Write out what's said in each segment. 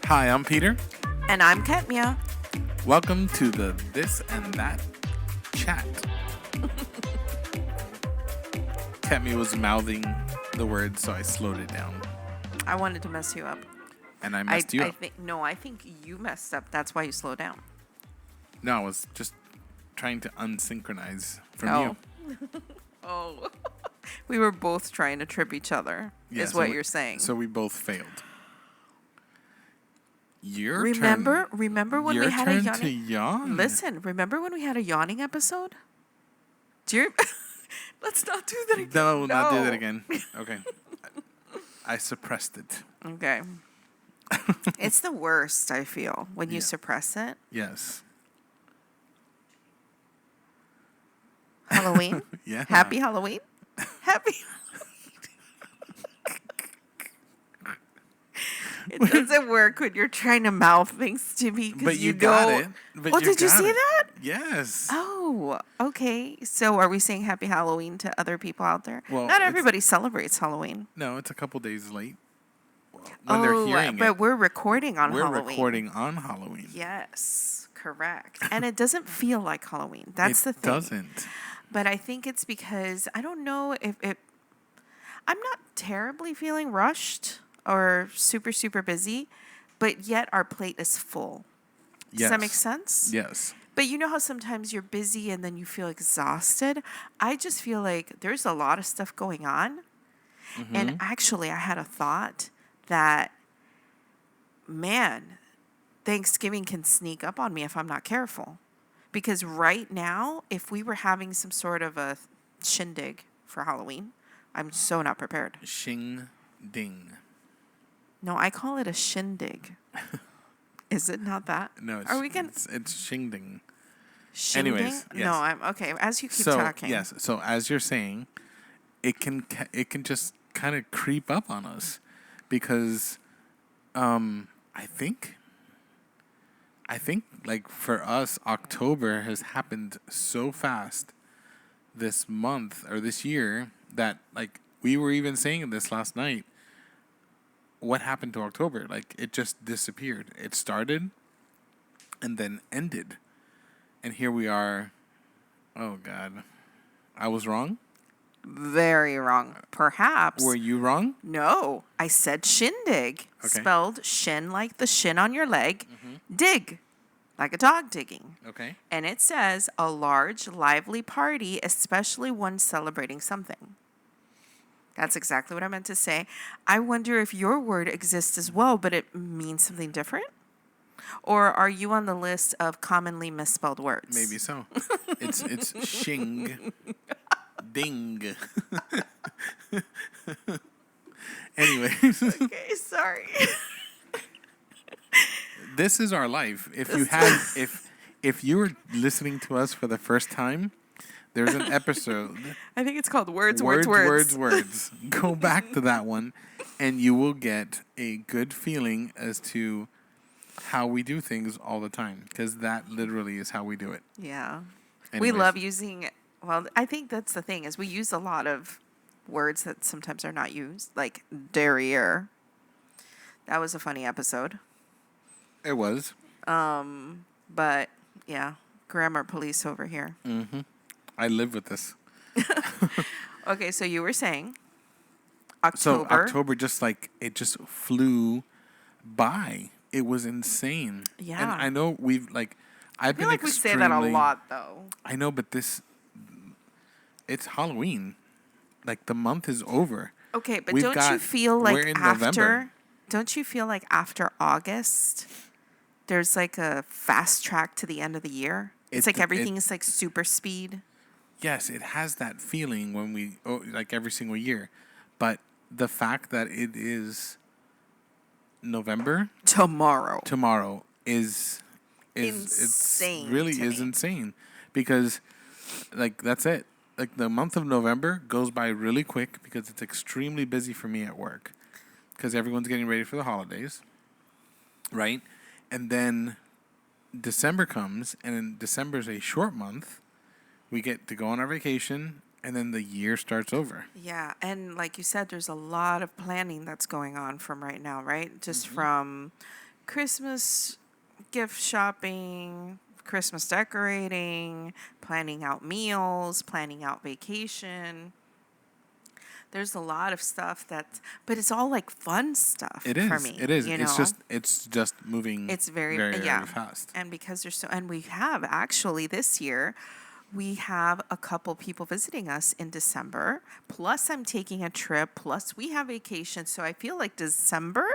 Hi, I'm Peter. And I'm Katmia. Welcome to the This and That Chat. Katmia was mouthing the words, so I slowed it down. I wanted to mess you up. And I messed you up. I think you messed up. That's why you slowed down. No, I was just trying to unsynchronize from you. Oh. We were both trying to trip each other, is what you're saying. So we both failed. Remember when we had a yawning... to yawn. Listen, remember when we had a yawning episode? Do you... Let's not do that again. No, not do that again. Okay. I suppressed it. Okay. It's the worst, I feel, when you suppress it. Yes. Halloween? Yeah. Happy Halloween? Happy It doesn't work when you're trying to mouth things to me. But you got it. Oh, did you see that? Yes. Oh, okay. So are we saying Happy Halloween to other people out there? Well, not everybody celebrates Halloween. No, it's a couple days late. When they're hearing but we're recording on Halloween. We're recording on Halloween. Yes, correct. And it doesn't feel like Halloween. That's the thing. It doesn't. But I think it's because I don't know if it... I'm not terribly feeling rushed or super, super busy, but yet our plate is full. Yes. Does that make sense? Yes. But you know how sometimes you're busy and then you feel exhausted? I just feel like there's a lot of stuff going on. Mm-hmm. And actually, I had a thought that, man, Thanksgiving can sneak up on me if I'm not careful. Because right now, if we were having some sort of a shindig for Halloween, I'm so not prepared. Shing ding. No, I call it a shindig. Is it not that? No, it's shing ding. Anyways, yes. No, I'm okay. As you keep talking. Yes. So as you're saying, it can just kind of creep up on us because I think like for us, October has happened so fast this month or this year that like we were even saying this last night. What happened to October? Like it just disappeared. It started and then ended. And here we are. Oh God. I was wrong? Very wrong. Perhaps. Were you wrong? No. I said shindig. Okay. Spelled shin like the shin on your leg. Mm-hmm. Dig. Like a dog digging. Okay. And it says a large, lively party, especially one celebrating something. That's exactly what I meant to say. I wonder if your word exists as well, but it means something different? Or are you on the list of commonly misspelled words? Maybe so. It's shing. Ding. Anyways. Okay, sorry. This is our life. If you were listening to us for the first time, there's an episode. I think it's called Words. Go back to that one, and you will get a good feeling as to how we do things all the time, because that literally is how we do it. Yeah. Anyways. We love using... Well, I think that's the thing, is we use a lot of words that sometimes are not used, like derriere. That was a funny episode. It was. But, yeah, grammar police over here. Mm-hmm. I live with this. Okay, so you were saying October. So October just flew by. It was insane. Yeah. And I know I feel like we say that a lot, though. I know, but it's Halloween. Like, the month is over. Okay, but don't you feel like after August, there's like a fast track to the end of the year? It's like everything is like super speed. Yes, it has that feeling when every single year. But the fact that it is November tomorrow is insane. It really is insane, because like that's it. Like the month of November goes by really quick because it's extremely busy for me at work because everyone's getting ready for the holidays, right? And then December comes, and then December is a short month. We get to go on our vacation, and then the year starts over. Yeah, and like you said, there's a lot of planning that's going on from right now, right? Just from Christmas gift shopping, Christmas decorating, planning out meals, planning out vacation. There's a lot of stuff but it's all like fun stuff It for is. me. It is. You It's know, just moving. it's very, very yeah. fast. And because there's and we have actually this year, we have a couple people visiting us in December. Plus, I'm taking a trip. Plus, we have vacation. So I feel like December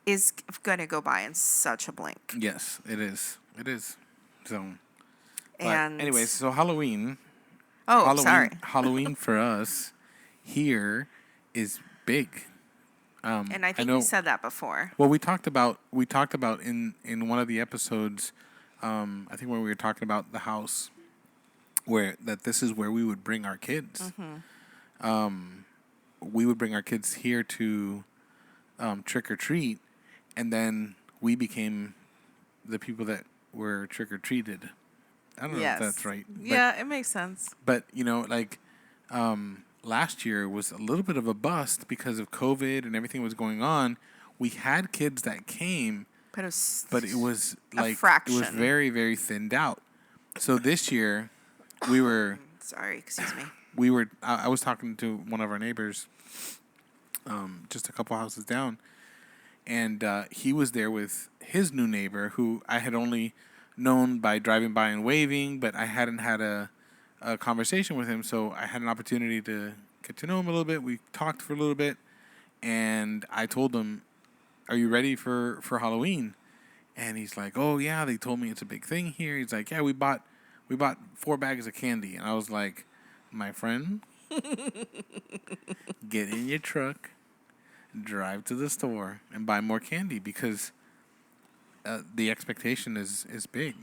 is going to go by in such a blink. Yes, it is. It is. So, but And anyways, so Halloween. oh, sorry. Halloween for us here is big. And I think know. we said that before. Well, we talked about in one of the episodes. I think when we were talking about the house, where that this is where we would bring our kids. We would bring our kids here to trick or treat, and then we became the people that were trick or treated. I don't know if that's right. Yeah, it makes sense. But like last year was a little bit of a bust because of COVID and everything was going on. We had kids that came, But it it was a like it was fraction. very, very thinned out. So this year we were sorry, excuse me. I was talking to one of our neighbors just a couple houses down, and he was there with his new neighbor who I had only known by driving by and waving, but I hadn't had a conversation with him, so I had an opportunity to get to know him a little bit. We talked for a little bit, and I told him, "Are you ready for Halloween?" And he's like, "Oh yeah, they told me it's a big thing here." He's like, "Yeah, we bought 4 bags of candy," and I was like, "My friend, get in your truck, drive to the store, and buy more candy because the expectation is big,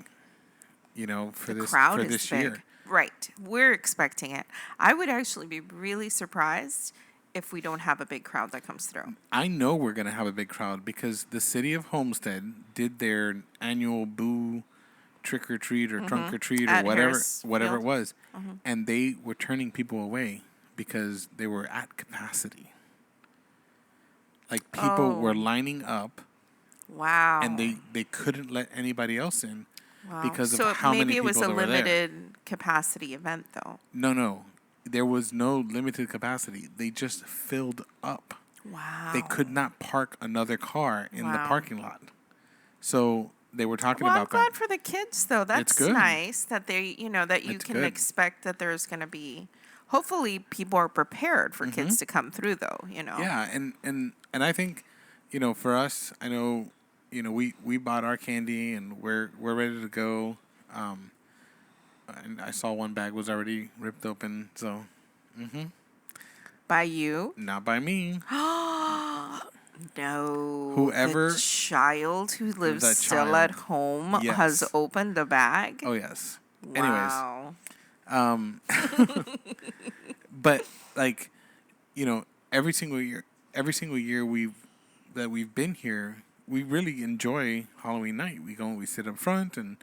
for The this crowd for is this big. year." Right. We're expecting it. I would actually be really surprised if we don't have a big crowd that comes through. I know we're gonna have a big crowd because the city of Homestead did their annual Boo trick or treat or trunk or treat or At whatever Harrisfield. it was, and they were turning people away because they were at capacity. Like people were lining up, Wow. and they couldn't let anybody else in Wow. because so of how many maybe it people was a there were there. limited capacity event, though. No, there was no limited capacity. They just filled up. Wow. They could not park another car in the Wow. parking lot. So they were talking Well, I'm about glad that. for the kids, though. That's good. nice that they, that you It's can good. expect that there's going to be. Hopefully, people are prepared for kids to come through, though. Yeah, and I think, for us, I know, we bought our candy and we're ready to go. And I saw one bag was already ripped open, so By you. not by me. No. Whoever- the child who lives The still at child. home Yes. has opened the bag. Oh yes. Wow. But like, every single year we've been here, we really enjoy Halloween night. We sit up front and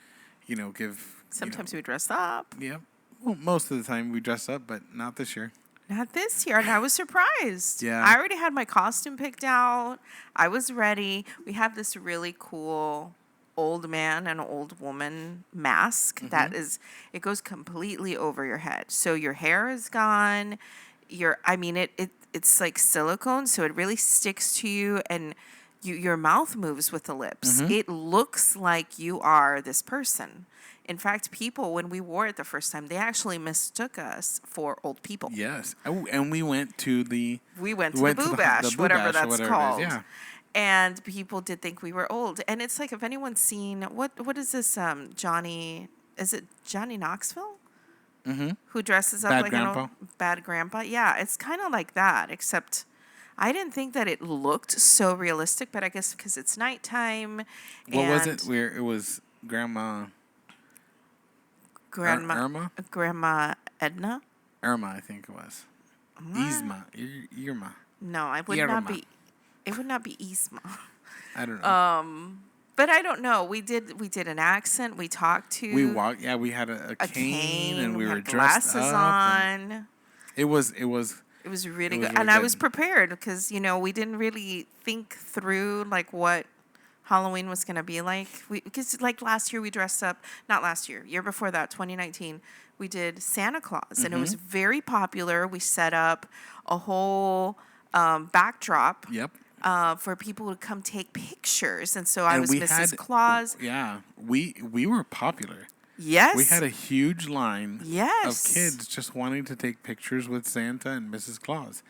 give. Sometimes we dress up. Yeah. Well, most of the time we dress up, but not this year. Not this year, and I was surprised. Yeah. I already had my costume picked out. I was ready. We have this really cool old man and old woman mask that it goes completely over your head. So your hair is gone. It's like silicone, so it really sticks to you, and your mouth moves with the lips. It looks like you are this person. In fact, people, when we wore it the first time, they actually mistook us for old people. Yes. Oh, and we went to the We went to the Boo Bash, Boo whatever Bash or that's whatever it is, called. yeah. And people did think we were old. And it's like, if anyone's seen, what is this, is it Johnny Knoxville? Mm-hmm. Who dresses up Bad like Grandpa? an old bad grandpa? Yeah, it's kind of like that, except I didn't think that it looked so realistic, but I guess because it's nighttime. What was and it? Where it was Grandma Grandma Edna? Irma, I think it was. Yzma. Irma. No, I would Irma. not be. It would not be Yzma. I don't know. But I don't know. We did an accent. We talked to. We walked. Yeah, we had a a cane, and we were had dressed glasses up. on. It was. It was really It was good, really and I was good. prepared because we didn't really think through like what Halloween was gonna be like. Because like last year we dressed up. Not last year. Year before that, 2019. We did Santa Claus, and it was very popular. We set up a whole backdrop Yep. for people to come take pictures, and so I And was we Mrs. had Claus. Yeah, we were popular. Yes. We had a huge line Yes. of kids just wanting to take pictures with Santa and Mrs. Claus.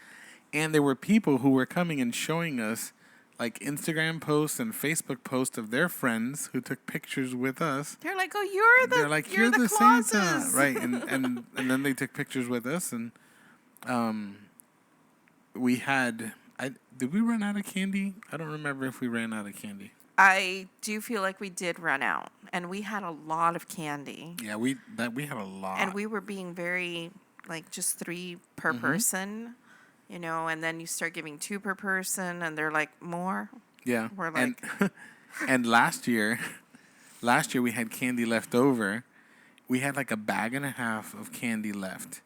And there were people who were coming and showing us like Instagram posts and Facebook posts of their friends who took pictures with us. They're like, "Oh, They're like, you're the Clauses." Santa, right? And then they took pictures with us, and we had. Did we run out of candy? I don't remember if we ran out of candy. I do feel like we did run out, and we had a lot of candy, Yeah, we had a lot. and we were being very like just 3 per person, you know, and then you start giving 2 per person, and they're like more. Yeah. We're like- and last year we had candy left over. We had like a bag and a half of candy left.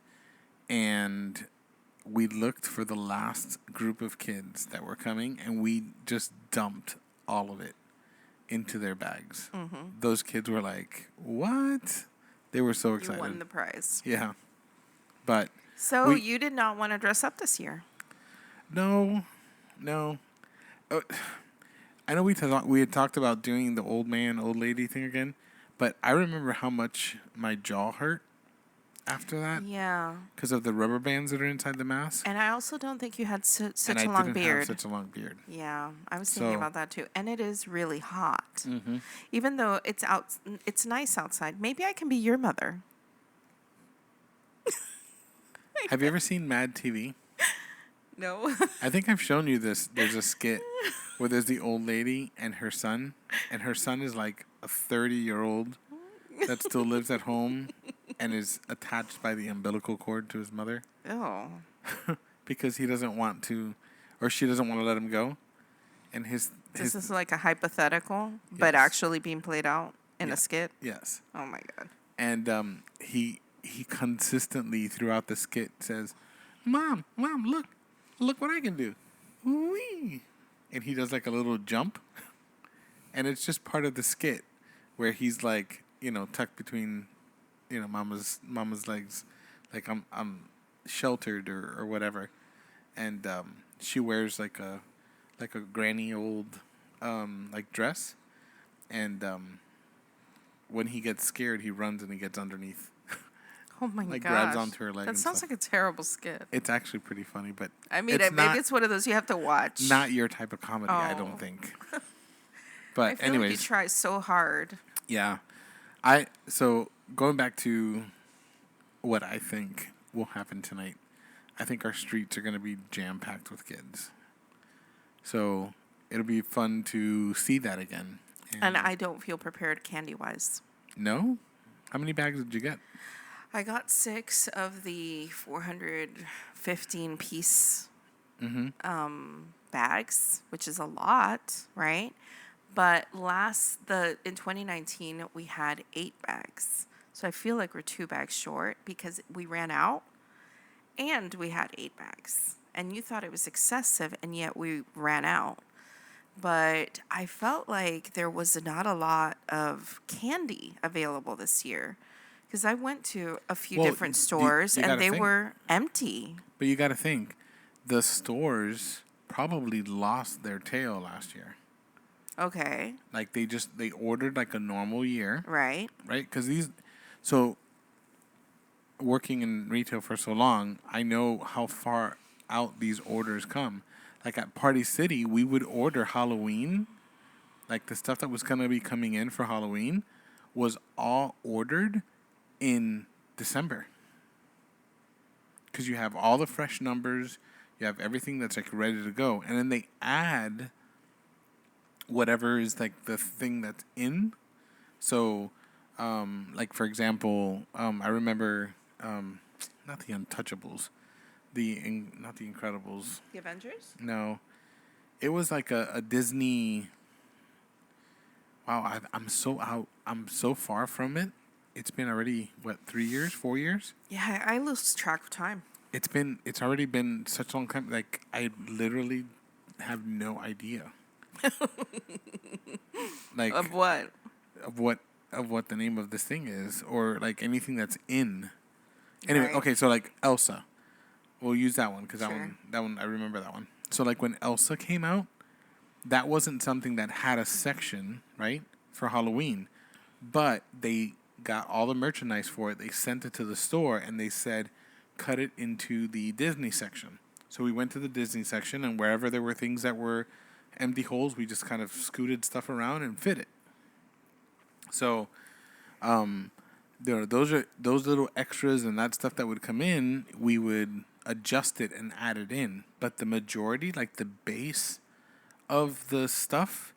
And we looked for the last group of kids that were coming, and we just dumped all of it into their bags. Those kids were like, "What?" They were so You excited. won the prize. Yeah. But So you did not want to dress up this year. no. I know we had talked about doing the old man, old lady thing again, but I remember how much my jaw hurt after that Yeah. because of the rubber bands that are inside the mask. And I also don't think you had such And a I long didn't beard. have such a long beard. Yeah, I was thinking So- about that too. And it is really hot. Mm-hmm. Even though it's nice outside. Maybe I can be your mother. Have you ever seen Mad TV? No. I think I've shown you this. There's a skit where there's the old lady and her son is like a 30-year-old that still lives at home and is attached by the umbilical cord to his mother Oh. because he doesn't want to, or she doesn't want to let him go. And his This is like a hypothetical, but Yes. actually being played out in Yeah. a skit. yes. Oh my god. And he consistently throughout the skit says, "Mom, look what I can do." Whee! And he does like a little jump. And it's just part of the skit where he's like, tucked between, mama's legs, like I'm sheltered or whatever. And she wears like a granny old like dress. And when he gets scared, he runs and he gets underneath. Oh my Like, gosh. grabs onto her leg That and sounds stuff. like a terrible skit. It's actually pretty funny, but I mean, it's maybe not, it's one of those you have to watch. not your type of comedy, I Oh. don't think. I But feel anyways, like you try so hard. yeah. So going back to what I think will happen tonight, I think our streets are going to be jam-packed with kids. So it'll be fun to see that again. And I don't feel prepared candy-wise. No? How many bags did you get? I got 6 of the 415 piece bags, which is a lot, right? But in 2019 we had 8 bags. So I feel like we're 2 bags short because we ran out and we had 8 bags. And you thought it was excessive, and yet we ran out. But I felt like there was not a lot of candy available this year. Because I went to a few Well, different you stores, gotta and they think. were empty. But you got to think, the stores probably lost their tail last year. Okay, Like they ordered like a normal year, right? right? Because working in retail for so long, I know how far out these orders come. Like at Party City, we would order Halloween, like the stuff that was gonna be coming in for Halloween, was all ordered in December. Because you have all the fresh numbers, you have everything that's like ready to go, and then they add whatever is like the thing that's in. So, like for example, I remember not the Untouchables, not the Incredibles. The Avengers? No, it was like a Disney. Wow, I'm so out. I'm so far from it. It's been already 3 years, 4 years. Yeah, I lose track of time. It's already been such a long time. Like I literally have no idea. Like Of what? of what of what the name of this thing is, or like anything that's in. Anyway, Right. okay, so like Elsa, we'll use that one because Sure. that one I remember that one. So like when Elsa came out, that wasn't something that had a section right for Halloween, but they got all the merchandise for it. They sent it to the store and they said, cut it into the Disney section. So we went to the Disney section, and wherever there were things that were empty holes, we just kind of scooted stuff around and fit it. So, those little extras and that stuff that would come in. We would adjust it and add it in. But the majority, like the base of the stuff,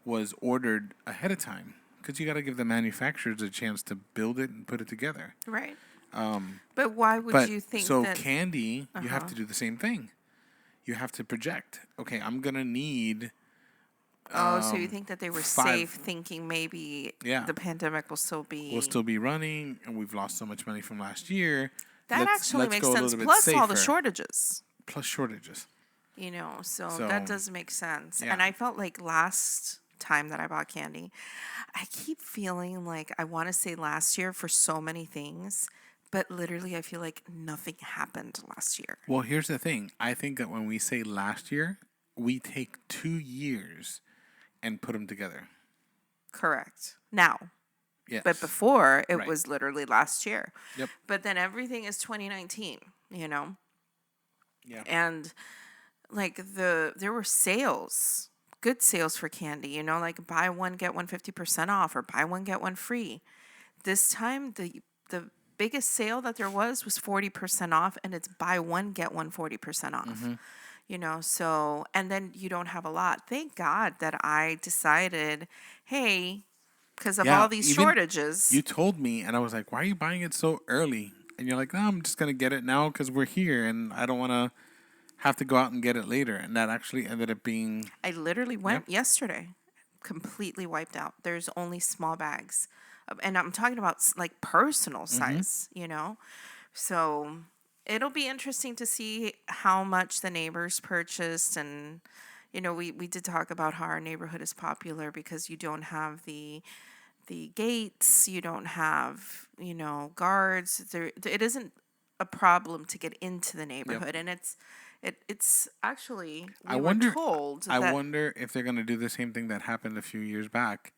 was ordered ahead of time because you got to give the manufacturers a chance to build it and put it together. Right. But why would But you think so that? candy, you have to do the same thing. You have to project. Okay, I'm gonna need. Oh, so you think that they were 5 safe, thinking maybe Yeah. the pandemic will still be. Will still be running, and we've lost so much money from last year. That actually makes sense. Plus all the shortages. Plus shortages. So So, that does make sense. yeah. And I felt like last time that I bought candy, I keep feeling like I want to say last year for so many things, but literally I feel like nothing happened last year. Well, here's the thing. I think that when we say last year, we take 2 years and put them together. Correct. Now. Yes. But before, it Right. was literally last year. Yep. But then everything is 2019, Yeah. And like there were sales, good sales for candy, like buy one get one 50% off or buy one get one free. This time the biggest sale that there was 40% off, and it's buy one get one 40% off. So, and then you don't have a lot. Thank God that I decided, hey, because of Yeah, all these even shortages. You told me, and I was like, "Why are you buying it so early?" And you're like, "No, I'm just gonna get it now because we're here, and I don't want to have to go out and get it later." And that actually ended up being I literally went yesterday, completely wiped out. There's only small bags. And I'm talking about like personal size, So it'll be interesting to see how much the neighbors purchased. And, we did talk about how our neighborhood is popular because you don't have the gates, you don't have, guards. It isn't a problem to get into the neighborhood. And it's actually, I we wonder- were told I that, wonder if they're gonna do the same thing that happened a few years back,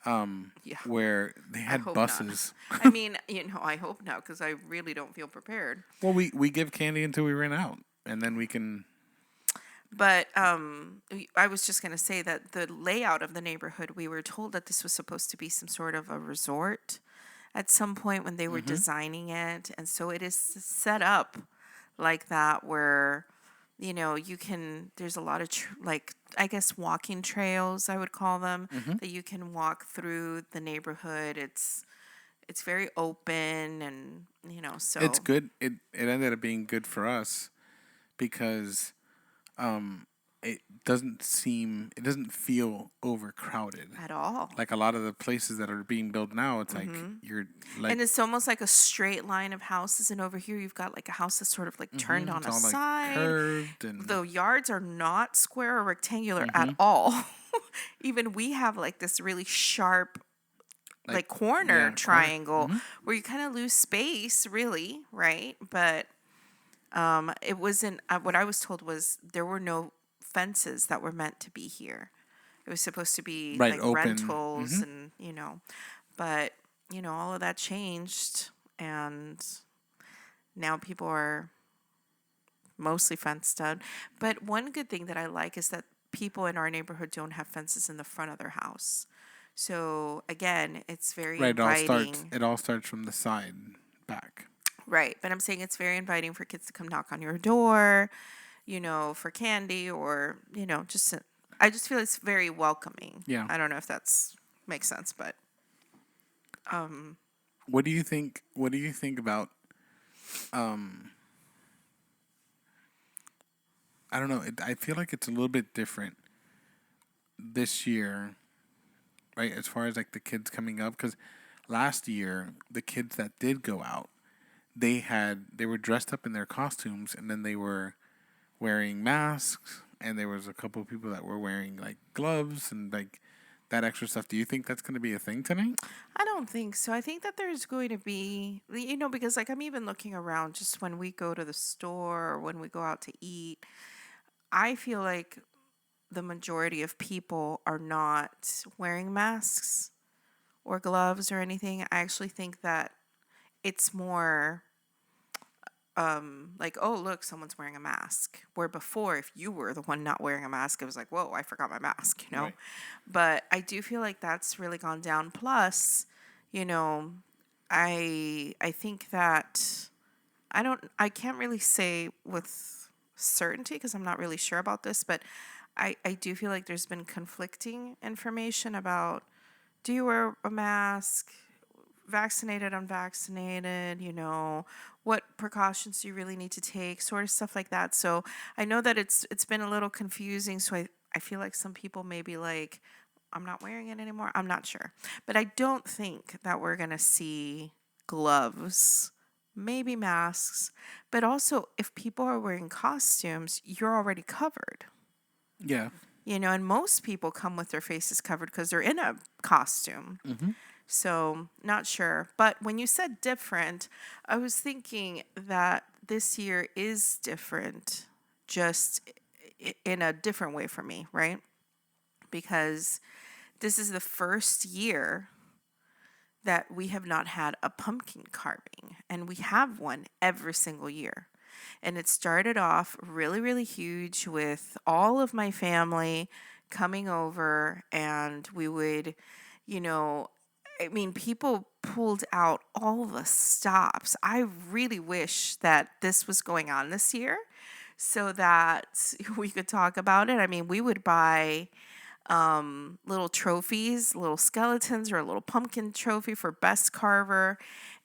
yeah. where they had hope buses. I mean, I hope not, because I really don't feel prepared. Well, we give candy until we run out, and then we can. But I was just going to say that the layout of the neighborhood, we were told that this was supposed to be some sort of a resort at some point when they were designing it. And so it is set up like that where, you can, there's a lot of, I guess, walking trails, I would call them, that you can walk through the neighborhood. It's very open and, so. It's good. It ended up being good for us because it doesn't feel overcrowded At all. like a lot of the places that are being built now. It's like you're like And it's almost like a straight line of houses, and over here you've got like a house that's sort of like turned on it's a all like side. curved and The yards are not square or rectangular at all. Even we have like this really sharp like corner corner. triangle where you kind of lose space, really, right? But it wasn't. What I was told was there were no fences that were meant to be here. It was supposed to be Right, like open. rentals and but all of that changed, and now people are mostly fenced out. But one good thing that I like is that people in our neighborhood don't have fences in the front of their house. So again, it's very right. inviting. It all starts from the side back. Right, but I'm saying it's very inviting for kids to come knock on your door, for candy or, just, I just feel it's very welcoming. Yeah. I don't know if that's makes sense, but. What do you think? What do you think about? I don't know. I feel like it's a little bit different this year, right? As far as like the kids coming up, because last year the kids that did go out, they were dressed up in their costumes, and then they were wearing masks and there was a couple of people that were wearing like gloves and like that extra stuff. Do you think that's going to be a thing tonight? I don't think so. I think that there's going to be, because like I'm even looking around just when we go to the store or when we go out to eat, I feel like the majority of people are not wearing masks or gloves or anything. I actually think that it's more like, oh, look, someone's wearing a mask. Where before, if you were the one not wearing a mask, it was like, whoa, I forgot my mask. Right. But I do feel like that's really gone down. Plus, you know, I think that I can't really say with certainty because I'm not really sure about this, but I do feel like there's been conflicting information about, do you wear a mask? Vaccinated, unvaccinated, what precautions do you really need to take, sort of stuff like that. So I know that it's been a little confusing. So I feel like some people may be like, I'm not wearing it anymore. I'm not sure. But I don't think that we're going to see gloves, maybe masks. But also, if people are wearing costumes, you're already covered. Yeah. And most people come with their faces covered because they're in a costume. So, not sure. But when you said different, I was thinking that this year is different, just in a different way for me, right? Because this is the first year that we have not had a pumpkin carving, and we have one every single year. And it started off really, really huge with all of my family coming over, and we would, people pulled out all the stops. I really wish that this was going on this year so that we could talk about it. We would buy little trophies, little skeletons, or a little pumpkin trophy for best carver.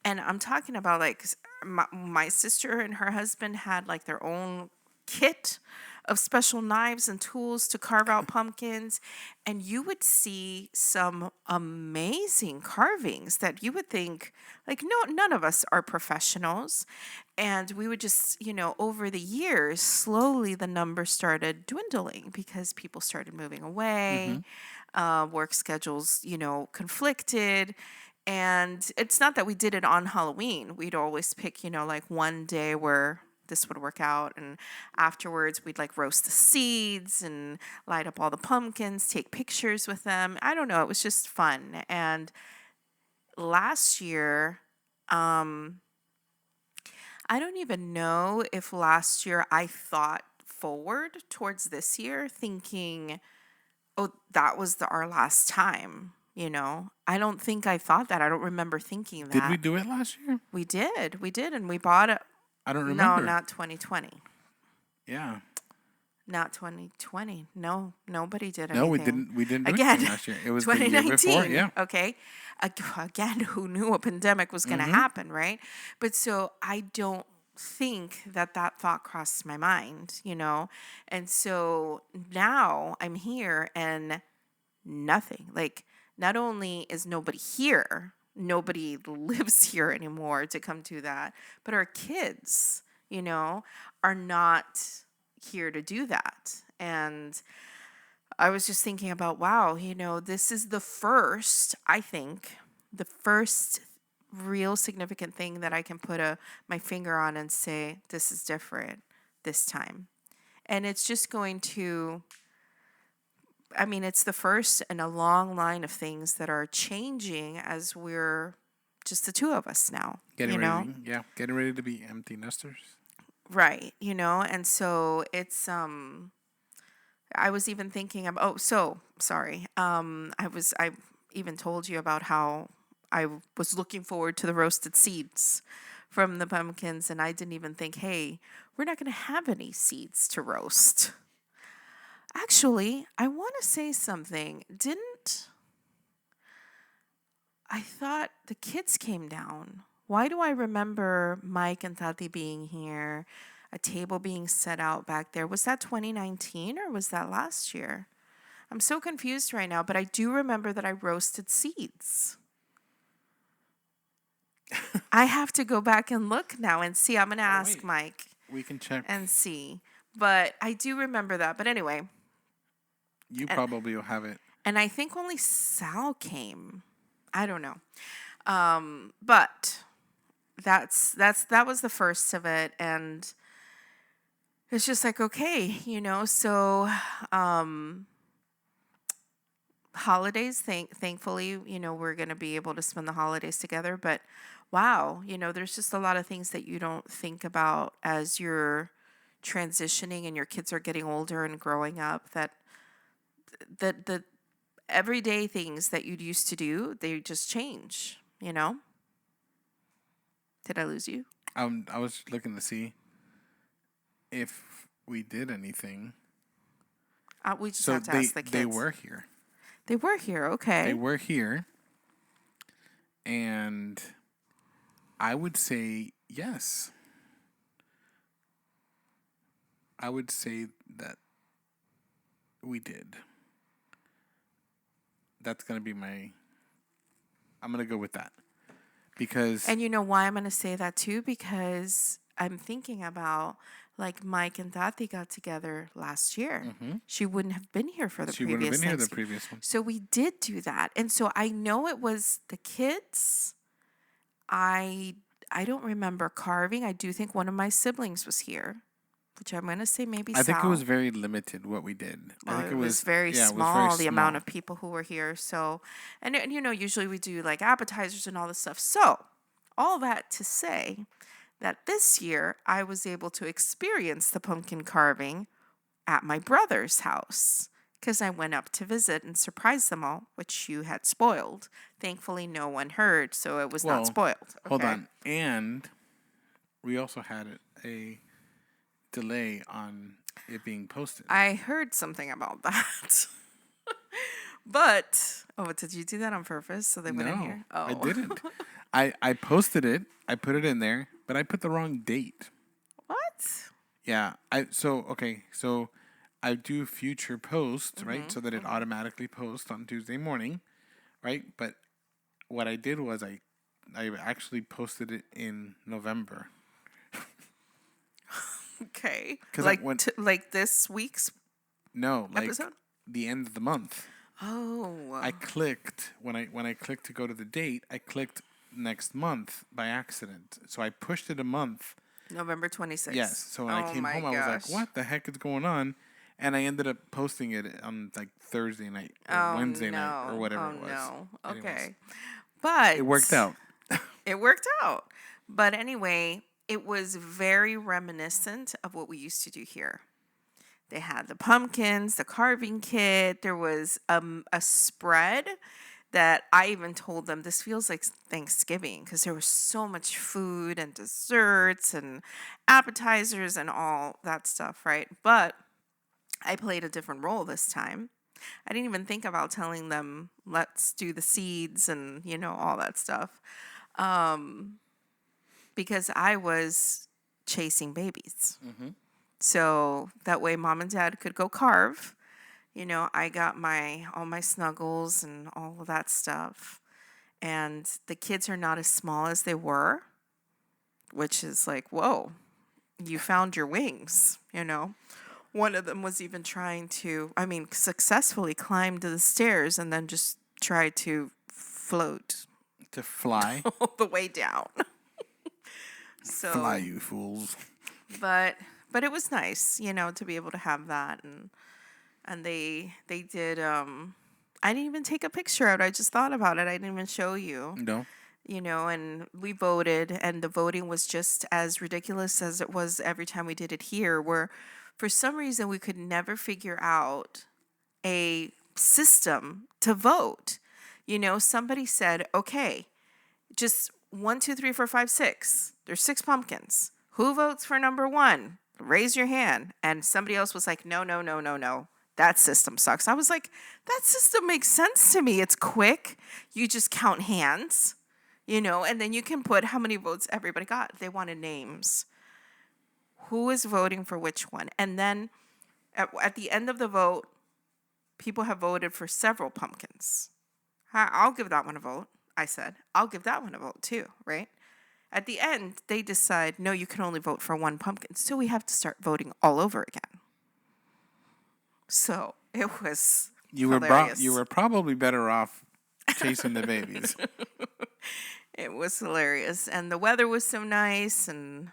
And I'm talking about like my sister and her husband had like their own kit of special knives and tools to carve out pumpkins, and you would see some amazing carvings that you would think like, no, none of us are professionals. And we would just, over the years, slowly the number started dwindling because people started moving away, work schedules, conflicted. And it's not that we did it on Halloween. We'd always pick, like one day where this would work out, and afterwards we'd like roast the seeds and light up all the pumpkins, take pictures with them. I don't know, it was just fun. And last year, I don't even know if last year I thought forward towards this year thinking, oh, that was our last time. I don't think I thought that. I don't remember thinking that. Did we do it last year? We did, and we bought it. I don't remember. No, not 2020. Yeah. Not 2020. No, nobody did anything. No, we didn't. We didn't do Again, it last year. It was 2019. the year before. Yeah. Okay. Again, who knew a pandemic was going to happen, right? But so I don't think that thought crossed my mind, And so now I'm here and nothing. Like, not only is nobody here, nobody lives here anymore to come to that, but our kids, are not here to do that. And I was just thinking about, wow, this is the first real significant thing that I can put my finger on and say, this is different this time. And it's just going to, it's the first in a long line of things that are changing as we're just the two of us now. Getting ready to be empty nesters. Right, and so it's I was even thinking about I even told you about how I was looking forward to the roasted seeds from the pumpkins, and I didn't even think, hey, we're not going to have any seeds to roast. Actually, I want to say something. I thought the kids came down. Why do I remember Mike and Tati being here, a table being set out back there? Was that 2019 or was that last year? I'm so confused right now, but I do remember that I roasted seeds. I have to go back and look now and see. I'm going to ask Mike. We can check. And see. But I do remember that. But anyway, You probably will have it. and I think only Sal came. I don't know. But that was the first of it, and it's just like, okay, so holidays, thankfully, we're going to be able to spend the holidays together, but wow, there's just a lot of things that you don't think about as you're transitioning and your kids are getting older and growing up, that the everyday things that you'd used to do, they just change. Did I lose you? I was looking to see if we did anything. We just So have to ask the kids. they were here. They were here, okay. They were here. And I would say yes. I would say that we did. That's going to be I'm going to go with that. Because... And you know why I'm going to say that too? Because I'm thinking about, like, Mike and Tati got together last year. Mm-hmm. She wouldn't have been here for the She previous wouldn't have been here the Thanksgiving. previous one. So we did do that. And so I know it was the kids. I don't remember carving. I do think one of my siblings was here, which I'm going to say maybe I think it Sal. was very limited what we did. I think It was very small, the amount of people who were here. So, and usually we do like appetizers and all this stuff. So, all that to say that this year I was able to experience the pumpkin carving at my brother's house because I went up to visit and surprise them all, which you had spoiled. Thankfully, no one heard, so it was not spoiled. Okay? Hold on. And we also had a delay on it being posted. I heard something about that. But, did you do that on purpose so they wouldn't hear? Oh. I didn't. I posted it. I put it in there, but I put the wrong date. What? Yeah. So I do future posts, right? So that it automatically posts on Tuesday morning, right? But what I did was I actually posted it in November. Okay. 'Cause like this week's episode? The end of the month. Oh. I clicked when I clicked to go to the date, I clicked next month by accident. So I pushed it a month. November 26th. Yes. So when I came home, I was like, what the heck is going on? And I ended up posting it on like Thursday night or Wednesday night or whatever it was. No. Anyways. Okay. But It worked out. It worked out. But anyway, it was very reminiscent of what we used to do here. They had the pumpkins, the carving kit. There was a spread that I even told them this feels like Thanksgiving because there was so much food and desserts and appetizers and all that stuff, right? But I played a different role this time. I didn't even think about telling them, let's do the seeds and, all that stuff. Because I was chasing babies. Mm-hmm. So that way mom and dad could go carve. I got all my snuggles and all of that stuff. And the kids are not as small as they were, which is like, whoa, you found your wings, One of them was even trying to, successfully climbed the stairs and then just tried to float. To fly? All the way down. So fly, you fools. But it was nice, to be able to have that. And they did, I didn't even take a picture out. I just thought about it. I didn't even show you. No. And we voted, and the voting was just as ridiculous as it was every time we did it here, where for some reason we could never figure out a system to vote. Somebody said, okay, just 1, 2, 3, 4, 5, 6. There's 6 pumpkins. Who votes for number 1? Raise your hand. And somebody else was like, no. That system sucks. I was like, that system makes sense to me. It's quick. You just count hands, and then you can put how many votes everybody got. They wanted names. Who is voting for which one? And then at the end of the vote, people have voted for several pumpkins. I'll give that one a vote, I said. I'll give that one a vote too, right? At the end, they decide, no, you can only vote for one pumpkin. So we have to start voting all over again. So it was hilarious. You were probably better off chasing the babies. It was hilarious. And the weather was so nice. And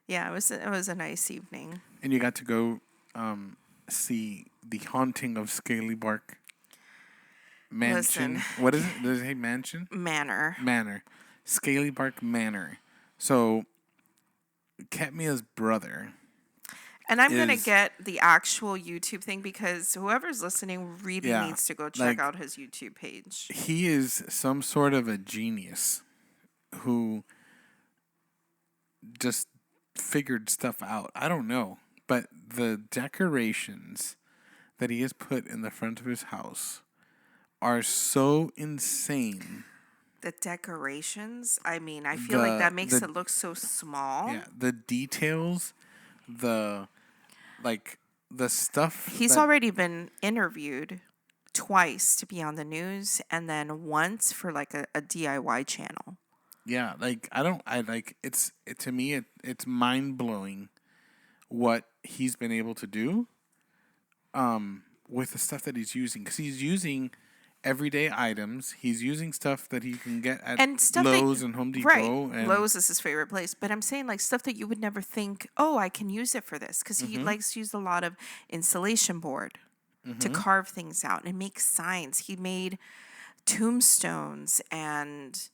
yeah, it was a nice evening. And you got to go see The Haunting of Scaly Bark Mansion. Listen. What is it? Does it say mansion? Manor. Scaly Bark Manor. So, Katmia's brother. And I'm going to get the actual YouTube thing because whoever's listening really needs to go check out his YouTube page. He is some sort of a genius who just figured stuff out. I don't know. But the decorations that he has put in the front of his house are so insane. The decorations, I mean, I feel like that makes it look so small. Yeah, the details, the stuff. He's already been interviewed twice to be on the news and then once for like a DIY channel. Yeah, to me it's mind-blowing what he's been able to do with the stuff that he's using, cuz he's using everyday items. He's using stuff that he can get at Lowe's and Home Depot. Right. And Lowe's is his favorite place. But I'm saying like stuff that you would never think, oh, I can use it for this. Because he likes to use a lot of insulation board to carve things out and make signs. He made tombstones and,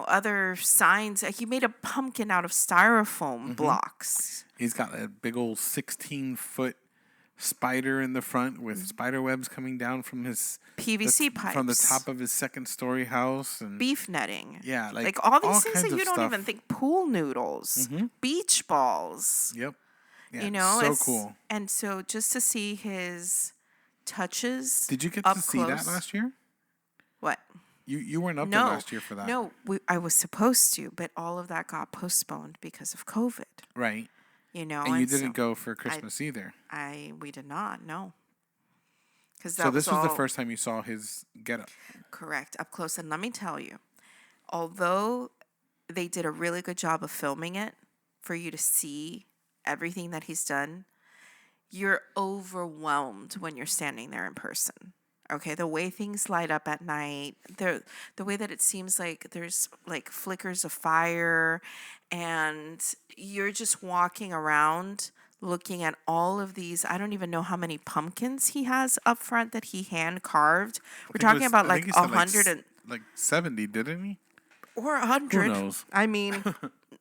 other signs. He made a pumpkin out of styrofoam blocks. He's got a big old 16-foot spider in the front with spider webs coming down from his PVC pipes from the top of his second-story house, and beef netting. Yeah, like all these things that you don't stuff. even think. Pool noodles, beach balls. Yep. Yeah, so cool. And so just to see his touches. Did you get to see that last year? What? You weren't up there last year for that. No, I was supposed to, but all of that got postponed because of COVID. Right. And you didn't go for Christmas either. We did not, no. So this was the first time you saw his getup. Correct, up close. And let me tell you, although they did a really good job of filming it for you to see everything that he's done, you're overwhelmed when you're standing there in person. Okay, the way things light up at night, the way that it seems like there's like flickers of fire, and you're just walking around looking at all of these. I don't even know how many pumpkins he has up front that he hand carved. We're talking about like 100 and like 70, didn't he? Or 100. Who knows? I mean,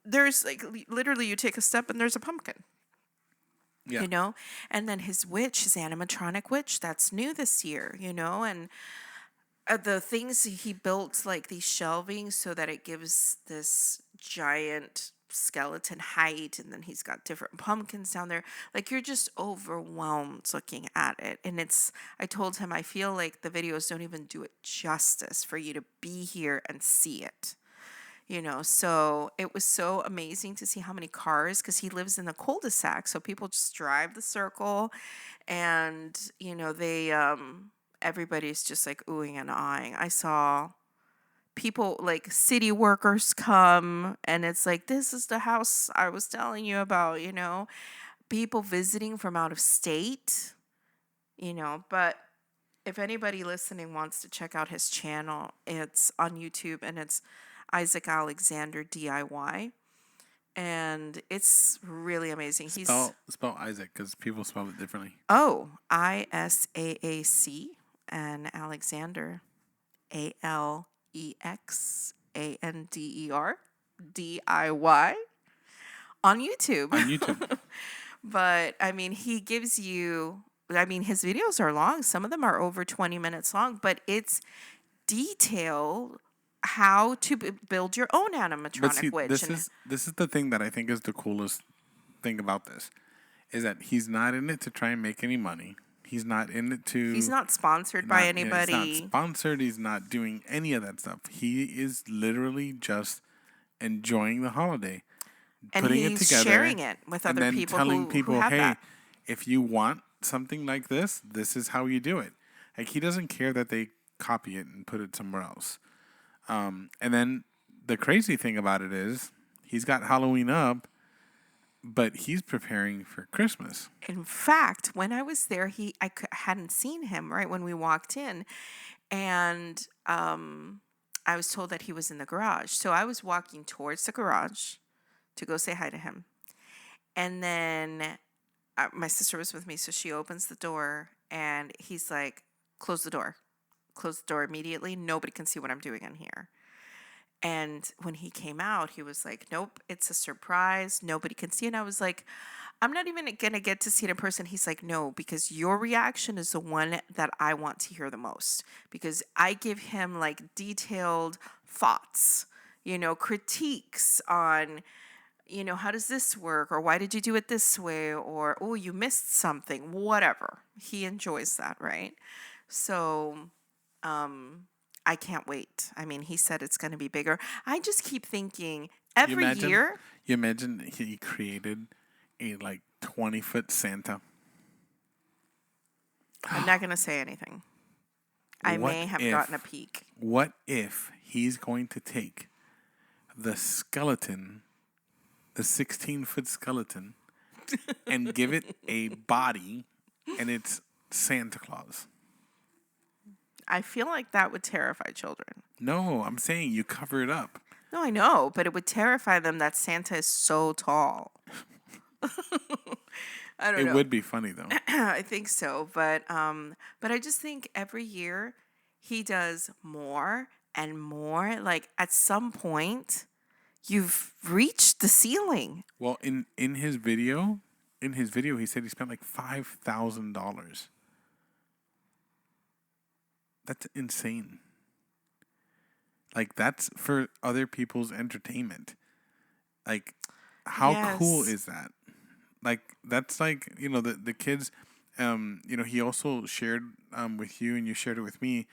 there's like literally you take a step and there's a pumpkin. Yeah. And then his animatronic witch, that's new this year, and the things he built, like these shelving so that it gives this giant skeleton height, and then he's got different pumpkins down there. Like, you're just overwhelmed looking at it. And I told him, I feel like the videos don't even do it justice for you to be here and see it. So it was so amazing to see how many cars, because he lives in the cul-de-sac, so people just drive the circle, and they everybody's just like oohing and ahhing. I saw people like city workers come, and it's like, this is the house I was telling you about. People visiting from out of state. But if anybody listening wants to check out his channel, it's on YouTube, and it's Isaac Alexander DIY, and it's really amazing. Spell Isaac, because people spell it differently. Oh, Isaac, and Alexander, Alexander DIY on YouTube. But I mean, he gives you. I mean, his videos are long. Some of them are over 20 minutes long, but it's detailed. How to build your own animatronic witch. This is the thing that I think is the coolest thing about this, is that he's not in it to try and make any money. He's not in it to. He's not sponsored by anybody. He's not sponsored. He's not doing any of that stuff. He is literally just enjoying the holiday, and putting it together, sharing it with other and then people, telling people, who have hey, that. If you want something like this, this is how you do it. Like, he doesn't care that they copy it and put it somewhere else. And then the crazy thing about it is he's got Halloween up, but he's preparing for Christmas. In fact, when I was there, hadn't seen him right when we walked in, and I was told that he was in the garage. So I was walking towards the garage to go say hi to him, and then my sister was with me, so she opens the door, and he's like, "Close the door, close the door immediately. Nobody can see what I'm doing in here." And when he came out, he was like, "Nope, it's a surprise. Nobody can see." And I was like, "I'm not even going to get to see it in person." He's like, "No, because your reaction is the one that I want to hear the most. Because I give him like detailed thoughts, critiques on, how does this work? Or why did you do it this way? Or, oh, you missed something, whatever." He enjoys that, right? So, I can't wait. I mean, he said it's going to be bigger. I just keep thinking every year. You imagine he created a like 20-foot Santa. I'm not going to say anything. I may have gotten a peek. What if he's going to take the skeleton, the 16-foot skeleton, and give it a body, and it's Santa Claus? I feel like that would terrify children. No, I'm saying you cover it up. No, I know, but it would terrify them that Santa is so tall. I don't know. It would be funny though. I think so, but I just think every year he does more and more. Like at some point, you've reached the ceiling. Well, in his video, he said he spent like $5,000. That's insane. Like, that's for other people's entertainment. Like, how cool is that? Like, that's like, the kids, he also shared with you, and you shared it with me,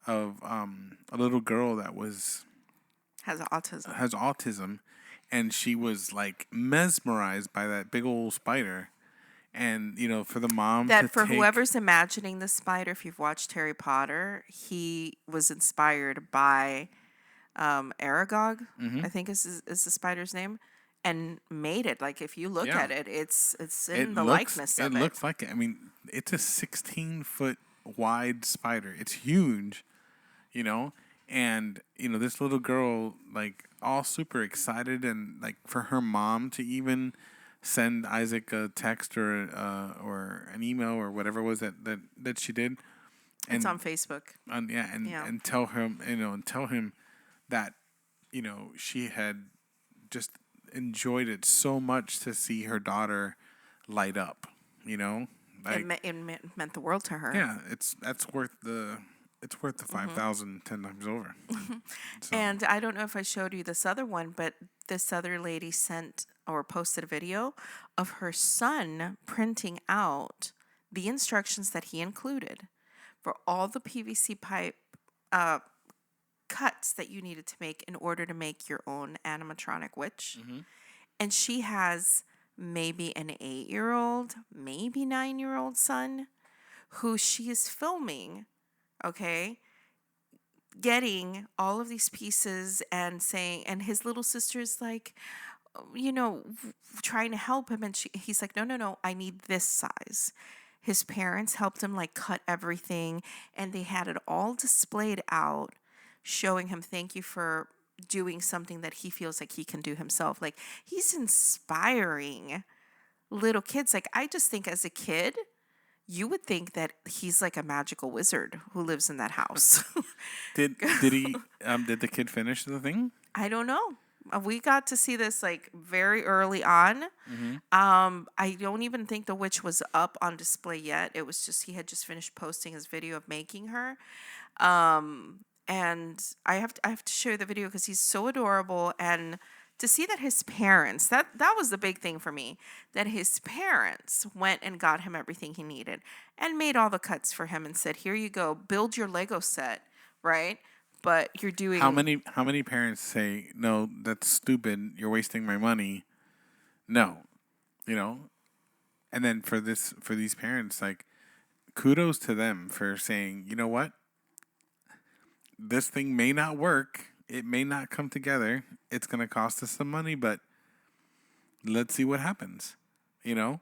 of a little girl that has autism, and she was like mesmerized by that big old spider. And, for the mom whoever's imagining the spider, if you've watched Harry Potter, he was inspired by Aragog, I think is the spider's name, and made it. Like, if you look at it, it's in the likeness of it. It looks like it. I mean, it's a 16-foot wide spider. It's huge, and, this little girl, like, all super excited, and, like, for her mom to even send Isaac a text or an email or whatever it was that she did. And, it's on Facebook. And tell him that, she had just enjoyed it so much to see her daughter light up, Like, it meant the world to her. Yeah, it's worth the $5,000 10 times over. So. And I don't know if I showed you this other one, but this other lady sent or posted a video of her son printing out the instructions that he included for all the PVC pipe cuts that you needed to make in order to make your own animatronic witch. Mm-hmm. And she has maybe an 8-year-old, maybe 9-year-old son who she is filming, okay, getting all of these pieces and saying, and his little sister's like, trying to help him, and he's like, no, I need this size. His parents helped him like cut everything, and they had it all displayed out, showing him, thank you for doing something that he feels like he can do himself. Like, he's inspiring little kids. Like, I just think as a kid, you would think that he's like a magical wizard who lives in that house. Did he? Did the kid finish the thing? I don't know. We got to see this like very early on. Mm-hmm. I don't even think the witch was up on display yet. It was just he had just finished posting his video of making her. And I have to show you the video because he's so adorable, and to see that his parents, that was the big thing for me, that his parents went and got him everything he needed and made all the cuts for him and said, here you go, build your Lego set, right? But you're doing... How many parents say, no, that's stupid, you're wasting my money? No. And then for these parents, like, kudos to them for saying, you know what? This thing may not work, It may not come together. It's going to cost us some money, but let's see what happens. You know?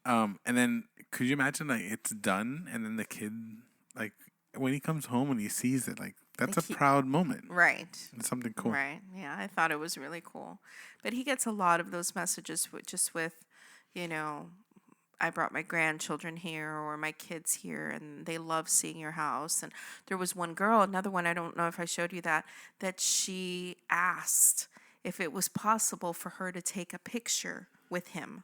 And then could you imagine like it's done and then the kid like when he comes home and he sees it, like that's Like a proud moment. Right. It's something cool. Right. Yeah, I thought it was really cool. But he gets a lot of those messages just with, you know, I brought my grandchildren here or my kids here and they love seeing your house. And there was one girl, another one, I don't know if I showed you that she asked if it was possible for her to take a picture with him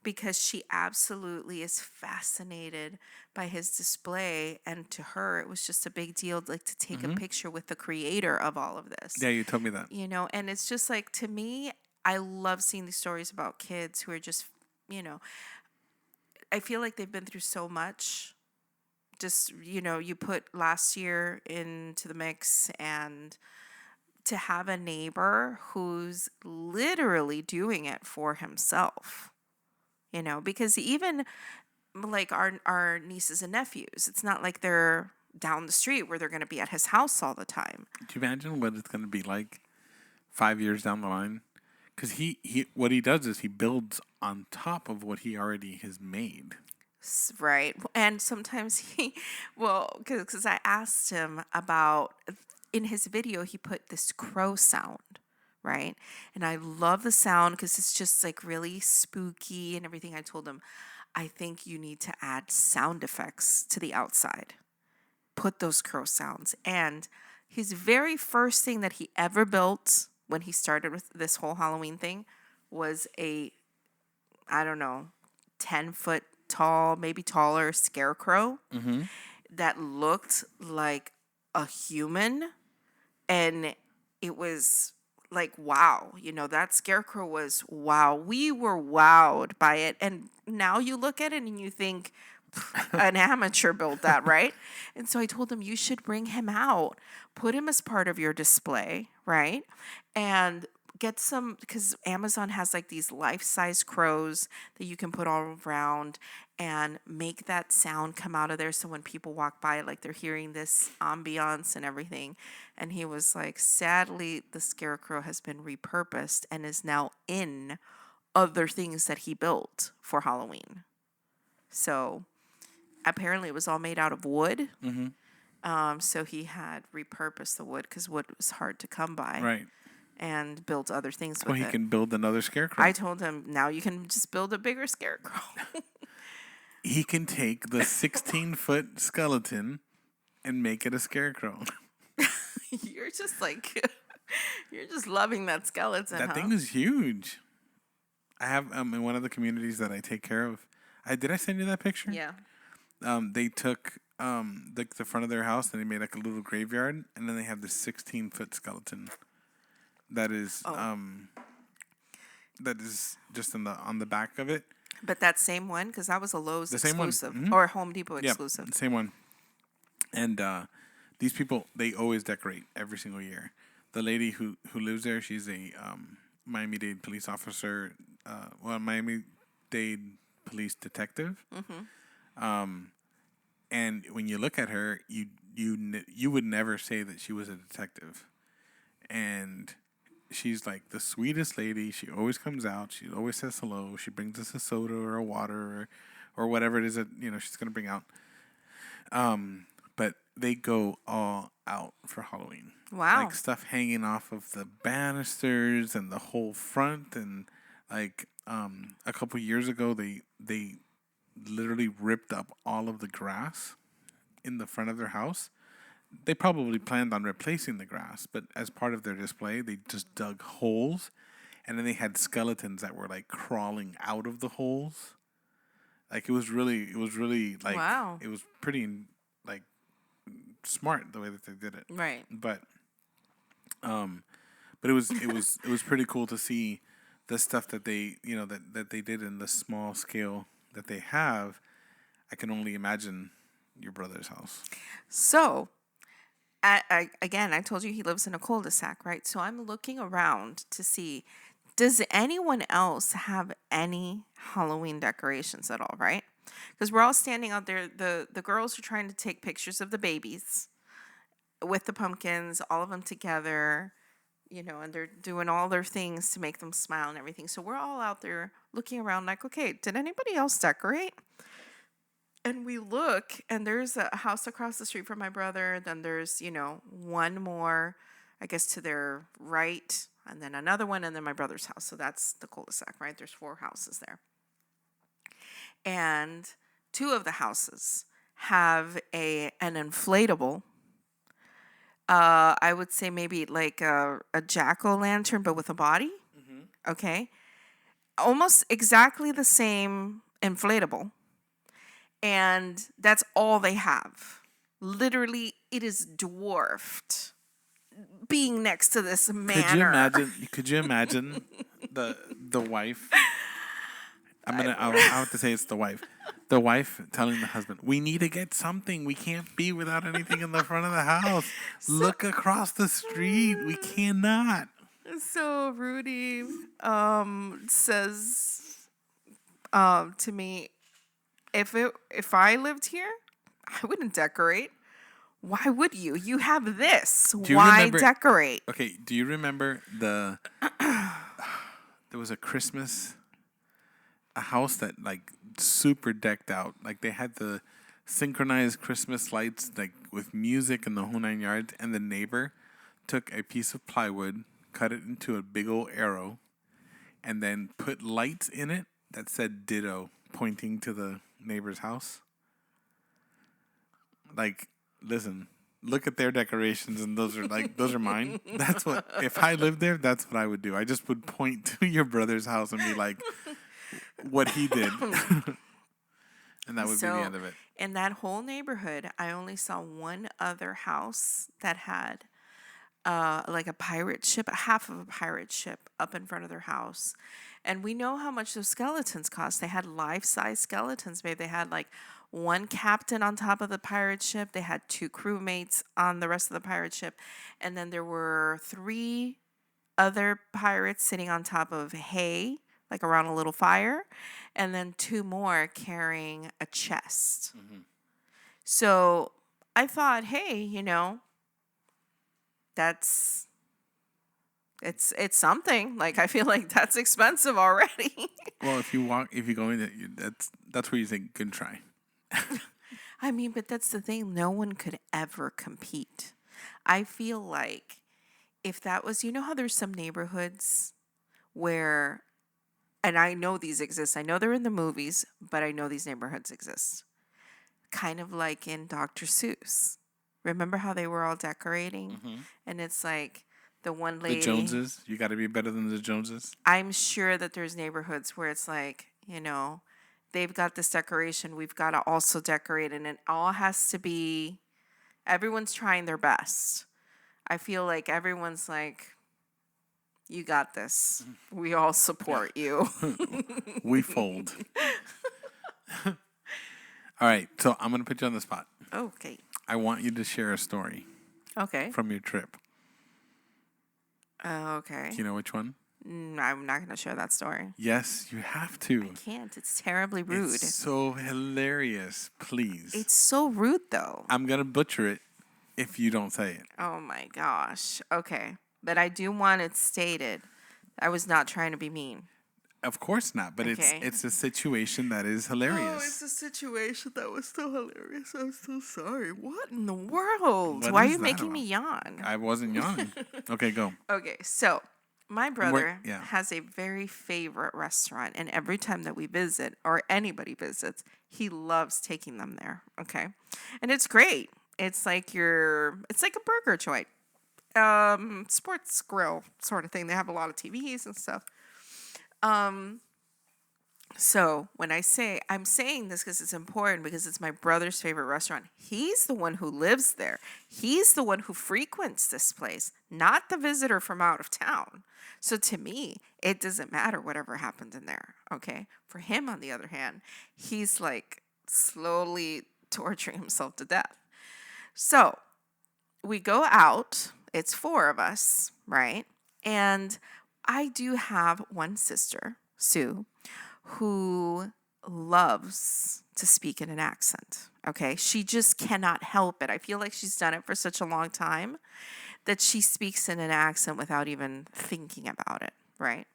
because she absolutely is fascinated by his display, and to her it was just a big deal like to take a picture with the creator of all of this. Yeah, you told me that. You know, and it's just like, to me, I love seeing these stories about kids who are just, you know, I feel like they've been through so much. Just, you know, you put last year into the mix, and to have a neighbor who's literally doing it for himself, you know, because even like our nieces and nephews, it's not like they're down the street where they're going to be at his house all the time. Do you imagine what it's going to be like 5 years down the line? Because he what he does is he builds on top of what he already has made. Right. And sometimes because I asked him about, in his video, he put this crow sound, right? And I love the sound because it's just like really spooky and everything. I told him, I think you need to add sound effects to the outside. Put those crow sounds. And his very first thing that he ever built when he started with this whole Halloween thing was a, I don't know, 10-foot tall, maybe taller scarecrow that looked like a human. And it was like, wow, you know, that scarecrow was wow. We were wowed by it. And now you look at it and you think, an amateur built that, right? And so I told him, you should bring him out, put him as part of your display, right? And get some, because Amazon has like these life-size crows that you can put all around and make that sound come out of there, so when people walk by, like they're hearing this ambiance and everything. And he was like, sadly, the scarecrow has been repurposed and is now in other things that he built for Halloween. So apparently it was all made out of wood. So he had repurposed the wood because wood was hard to come by. Right. And built other things with Well, he it. can build another scarecrow. I told him, now you can just build a bigger scarecrow. He can take the 16-foot skeleton and make it a scarecrow. You're just like, you're just loving that skeleton. That thing is huge. I have in one of the communities that I take care of. Did I send you that picture? Yeah. They took the front of their house and they made like a little graveyard, and then they have this 16-foot skeleton that is just on the back of it. But that same one, because that was a Lowe's exclusive or Home Depot exclusive. Yeah, same one. And these people, they always decorate every single year. The lady who lives there, she's a Miami-Dade police officer. Miami-Dade police detective. And when you look at her, you would never say that she was a detective. And she's like the sweetest lady. She always comes out. She always says hello. She brings us a soda or a water or whatever it is that she's gonna bring out. But they go all out for Halloween. Wow. Like stuff hanging off of the banisters and the whole front, and like a couple years ago they literally ripped up all of the grass in the front of their house. They probably planned on replacing the grass, but as part of their display, they just dug holes, and then they had skeletons that were like crawling out of the holes. Like it was really like, wow. It was pretty like smart the way that they did it. Right. But it was pretty cool to see the stuff that they that they did in the small scale that they have. I can only imagine your brother's house. So, again, I told you he lives in a cul-de-sac, right? So I'm looking around to see, does anyone else have any Halloween decorations at all, right? Because we're all standing out there. The girls are trying to take pictures of the babies. with the pumpkins, all of them together, and they're doing all their things to make them smile and everything. So we're all out there looking around like, okay, did anybody else decorate? And we look, and there's a house across the street from my brother. Then there's, one more, I guess, to their right, and then another one, and then my brother's house. So that's the cul-de-sac, right? There's 4 houses there. And 2 of the houses have an inflatable. I would say maybe like a jack-o'-lantern, but with a body. Okay. Almost exactly the same inflatable. And that's all they have. Literally, it is dwarfed being next to this manor. Could you imagine the wife? I'll have to say it's the wife. The wife telling the husband, "We need to get something. We can't be without anything in the front of the house. Look across the street. We cannot." So Rudy says to me, if I lived here, I wouldn't decorate. Why would you? You have this. Why decorate? Okay, do you remember there was a house that like super decked out. Like they had the synchronized Christmas lights like with music and the whole 9 yards, and the neighbor took a piece of plywood, cut it into a big old arrow, and then put lights in it that said ditto, pointing to the neighbor's house. Like, listen, look at their decorations, and those are mine. That's what, if I lived there, that's what I would do. I just would point to your brother's house and be like, what he did. And that would be the end of it. In that whole neighborhood, I only saw one other house that had like a pirate ship, half of a pirate ship up in front of their house. And we know how much those skeletons cost. They had life-size skeletons. Maybe they had like one captain on top of the pirate ship. They had 2 crewmates on the rest of the pirate ship. And then there were 3 other pirates sitting on top of hay, like around a little fire. And then 2 more carrying a chest. Mm-hmm. So I thought, hey, that's... It's something. Like, I feel like that's expensive already. Well, if you go in, that's where you think, good try. I mean, but that's the thing. No one could ever compete. I feel like if that was, how there's some neighborhoods where, and I know these exist. I know they're in the movies, but I know these neighborhoods exist. Kind of like in Dr. Seuss. Remember how they were all decorating? Mm-hmm. And it's like, the one lady... The Joneses? You got to be better than the Joneses? I'm sure that there's neighborhoods where it's like, they've got this decoration. We've got to also decorate. And it all has to be... Everyone's trying their best. I feel like everyone's like, you got this. We all support you. We fold. All right. So I'm going to put you on the spot. Okay. I want you to share a story. Okay. From your trip. Okay. Do you know which one? I'm not going to share that story. Yes, you have to. I can't. It's terribly rude. It's so hilarious. Please. It's so rude, though. I'm going to butcher it if you don't say it. Oh, my gosh. Okay. But I do want it stated. I was not trying to be mean. Of course not, but okay. It's a situation that is hilarious. Oh, it's a situation that was so hilarious. I'm so sorry. What in the world? Why are you making me yawn? I wasn't yawning. Okay, go. Okay, so my brother has a very favorite restaurant, and every time that we visit, or anybody visits, he loves taking them there, okay? And it's great. It's like a burger joint, sports grill sort of thing. They have a lot of TVs and stuff. So when I'm saying this because it's important, because it's my brother's favorite restaurant. He's the one who lives there. He's the one who frequents this place, not the visitor from out of town. So to me, it doesn't matter whatever happened in there. Okay. For him, on the other hand, he's like slowly torturing himself to death. So we go out. It's 4 of us, right? And I do have one sister, Sue, who loves to speak in an accent. Okay. She just cannot help it. I feel like she's done it for such a long time that she speaks in an accent without even thinking about it. Right.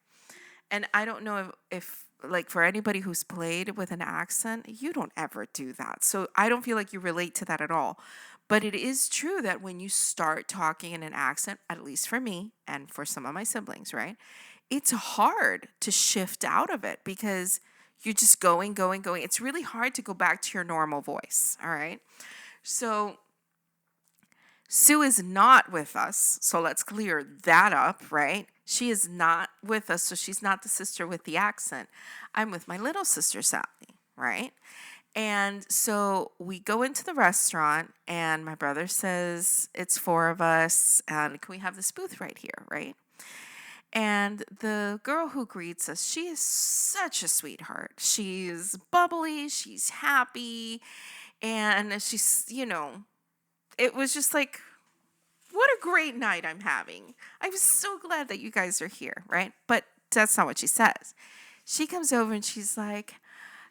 And I don't know if like for anybody who's played with an accent, you don't ever do that. So I don't feel like you relate to that at all. But it is true that when you start talking in an accent, at least for me and for some of my siblings, right? It's hard to shift out of it because you're just going, going, going. It's really hard to go back to your normal voice, all right? So Sue is not with us, so let's clear that up, right? She is not with us, so she's not the sister with the accent. I'm with my little sister, Sally, right? And so we go into the restaurant, and my brother says, it's four of us, and can we have this booth right here, right? And the girl who greets us, she is such a sweetheart. She's bubbly, she's happy, and she's, it was just like, what a great night I'm having. I'm so glad that you guys are here, right? But that's not what she says. She comes over and she's like,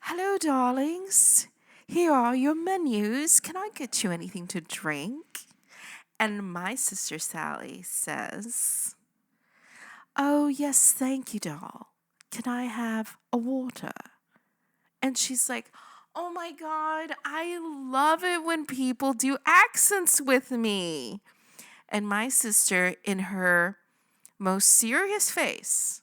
hello, darlings. Here are your menus. Can I get you anything to drink? And my sister Sally says, oh, yes, thank you, doll. Can I have a water? And she's like, oh my God, I love it when people do accents with me. And my sister, in her most serious face,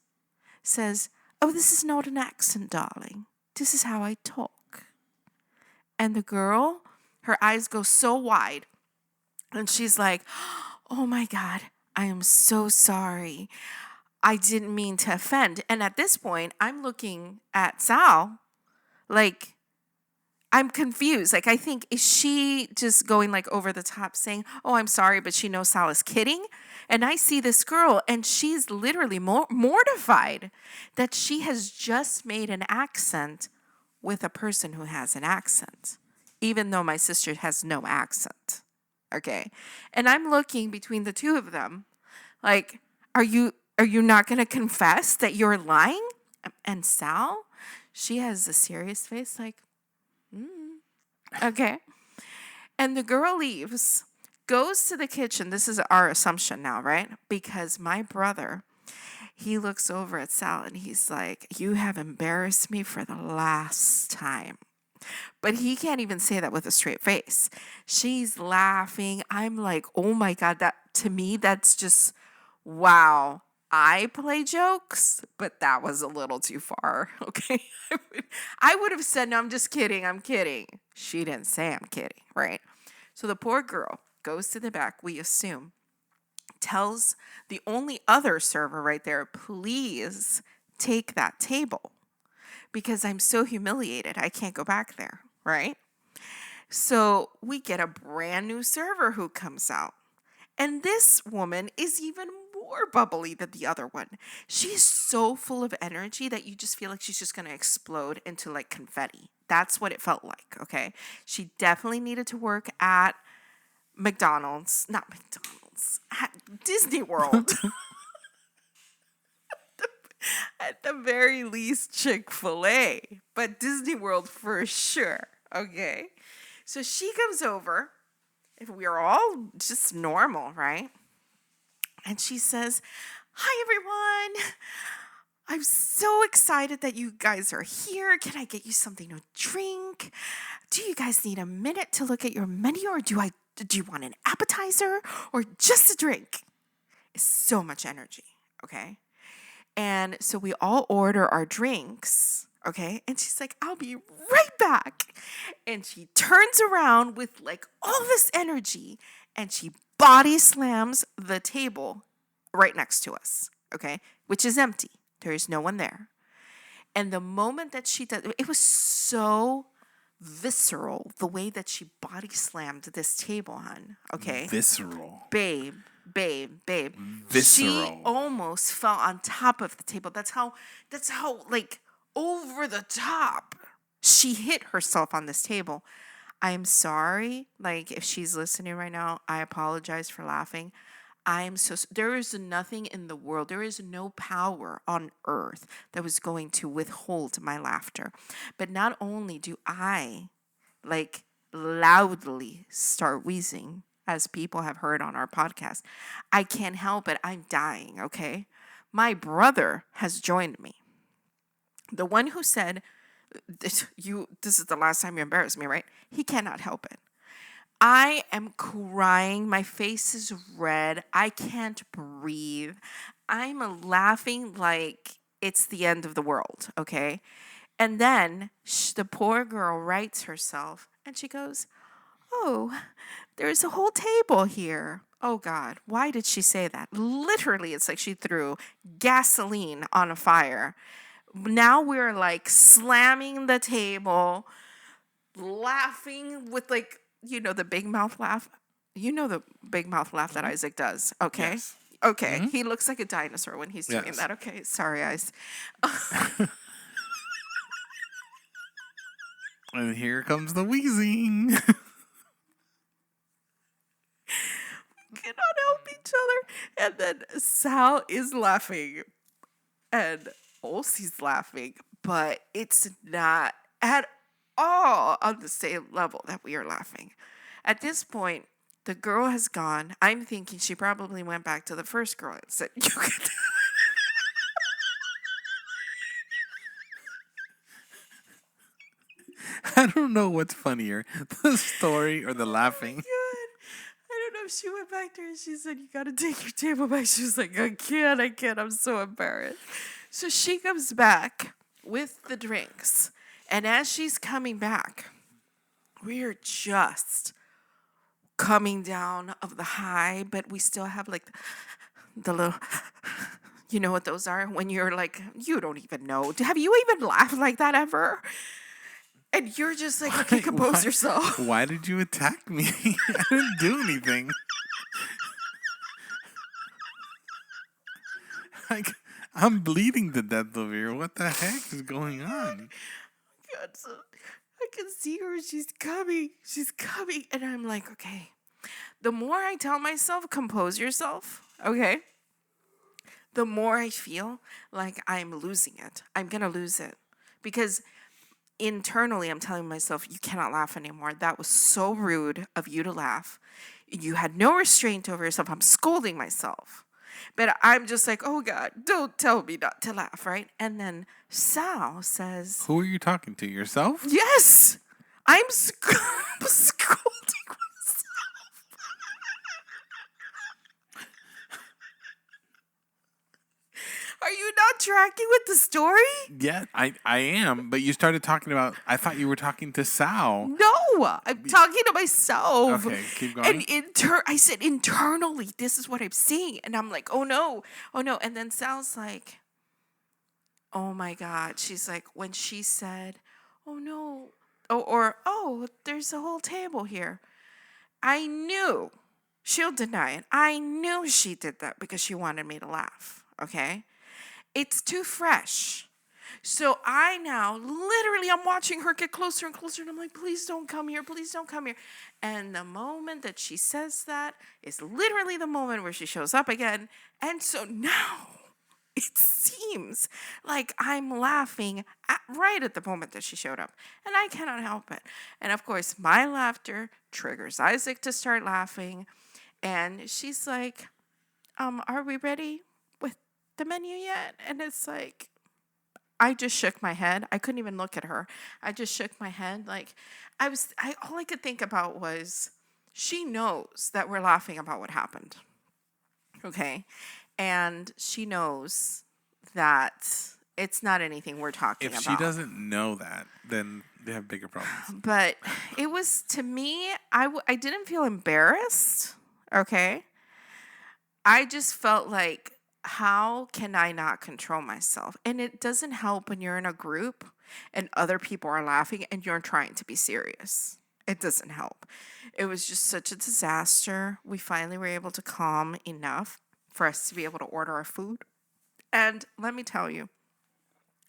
says, oh, this is not an accent, darling. This is how I talk. And the girl, her eyes go so wide. And she's like, oh my God, I am so sorry. I didn't mean to offend. And at this point, I'm looking at Sal like, I'm confused. Like, I think, is she just going like over the top saying, oh, I'm sorry, but she knows Sal is kidding? And I see this girl and she's literally mortified that she has just made an accent with a person who has an accent, even though my sister has no accent. Okay. And I'm looking between the two of them like, are you not going to confess that you're lying? And Sal, she has a serious face like, okay. And the girl leaves, goes to the kitchen. This is our assumption now, right? Because my brother, he looks over at Sal and he's like, you have embarrassed me for the last time. But he can't even say that with a straight face. She's laughing. I'm like, oh my God, that to me, that's just, wow. I play jokes, but that was a little too far, okay? I would have said, no, I'm just kidding. I'm kidding. She didn't say I'm kidding, right? So the poor girl goes to the back, we assume, tells the only other server right there, please take that table because I'm so humiliated. I can't go back there, right? So we get a brand new server who comes out. And this woman is even more bubbly than the other one. She is so full of energy that you just feel like she's just going to explode into like confetti. That's what it felt like, okay? She definitely needed to work at McDonald's, not McDonald's, at Disney World. At the very least, Chick-fil-A, but Disney World for sure, okay? So she comes over. If we are all just normal, right? And she says, hi, everyone. I'm so excited that you guys are here. Can I get you something to drink? Do you guys need a minute to look at your menu, or do you want an appetizer or just a drink? It's so much energy, okay? And so we all order our drinks, okay? And she's like, I'll be right back. And she turns around with like all this energy and she body slams the table right next to us, okay? Which is empty. There is no one there. And the moment that she does, it was so visceral, the way that she body slammed this table, hon, okay? Visceral. Babe. Visceral. She almost fell on top of the table. That's how like over the top she hit herself on this table. I'm sorry. Like, if she's listening right now, I apologize for laughing. There is nothing in the world, there is no power on earth that was going to withhold my laughter. But not only do I like loudly start wheezing, as people have heard on our podcast. I can't help it. I'm dying, okay? My brother has joined me. The one who said, this is the last time you embarrassed me, right? He cannot help it. I am crying. My face is red. I can't breathe. I'm laughing like it's the end of the world, okay? And then the poor girl rights herself and she goes, "Oh, there's a whole table here." Oh God, why did she say that? Literally, it's like she threw gasoline on a fire. Now we're like slamming the table, laughing with like, the big mouth laugh. You know the big mouth laugh that Isaac does, okay? Yes. Okay, he looks like a dinosaur when he's doing Yes. that. Okay, sorry, guys. And here comes the wheezing. Cannot help each other. And then Sal is laughing and Olsey's laughing, but it's not at all on the same level that we are laughing. At this point, the girl has gone. I'm thinking she probably went back to the first girl and said, "You can." I don't know what's funnier, the story or the laughing. God. I don't know if she went back there and she said, "You gotta take your table back." She was like, I can't, I'm so embarrassed. So she comes back with the drinks. And as she's coming back, we're just coming down of the high, but we still have like the little, you know what those are? When you're like, you don't even know. Have you even laughed like that ever? And you're just like, okay, compose yourself. Why did you attack me? I didn't do anything. Like, I'm bleeding to death over here. What the heck is going on? God, so I can see her. She's coming. She's coming. And I'm like, okay. The more I tell myself, compose yourself, okay, the more I feel like I'm losing it. I'm going to lose it. Because internally, I'm telling myself, you cannot laugh anymore. That was so rude of you to laugh. You had no restraint over yourself. I'm scolding myself. But I'm just like, oh God, don't tell me not to laugh, right? And then Sal says, Who are you talking to? Yourself? yes, I'm scolding myself. Are you not tracking with the story? Yeah, I am. But you started talking about, I thought you were talking to Sal. No, I'm talking to myself. Okay, keep going. And I said internally, this is what I'm seeing. And I'm like, oh no. And then Sal's like, oh my God. She's like, when she said, oh no, oh, there's a whole table here. I knew, she'll deny it. I knew she did that because she wanted me to laugh, okay? It's too fresh. So I now, literally, I'm watching her get closer and closer, and I'm like, please don't come here, please don't come here. And the moment that she says that is literally the moment where she shows up again. And so now it seems like I'm laughing right at the moment that she showed up. And I cannot help it. And of course, my laughter triggers Isaac to start laughing. And she's like, are we ready with the menu yet? And it's like, I just shook my head. I couldn't even look at her. I just shook my head. Like, all I could think about was, she knows that we're laughing about what happened. Okay? And she knows that it's not anything we're talking about. If she doesn't know that, then they have bigger problems. But it was, to me, I didn't feel embarrassed. Okay? I just felt like, how can I not control myself? And it doesn't help when you're in a group and other people are laughing and you're trying to be serious. It doesn't help. It was just such a disaster. We finally were able to calm enough for us to be able to order our food. And let me tell you,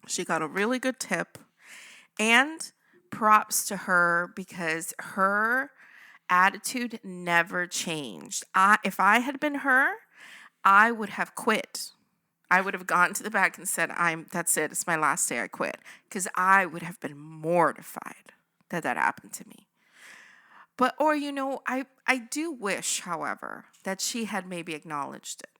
she got a really good tip. And props to her because her attitude never changed. If I had been her, I would have quit. I would have gone to the back and said, that's it. It's my last day. I quit. Because I would have been mortified that happened to me. But, or, I do wish, however, that she had maybe acknowledged it.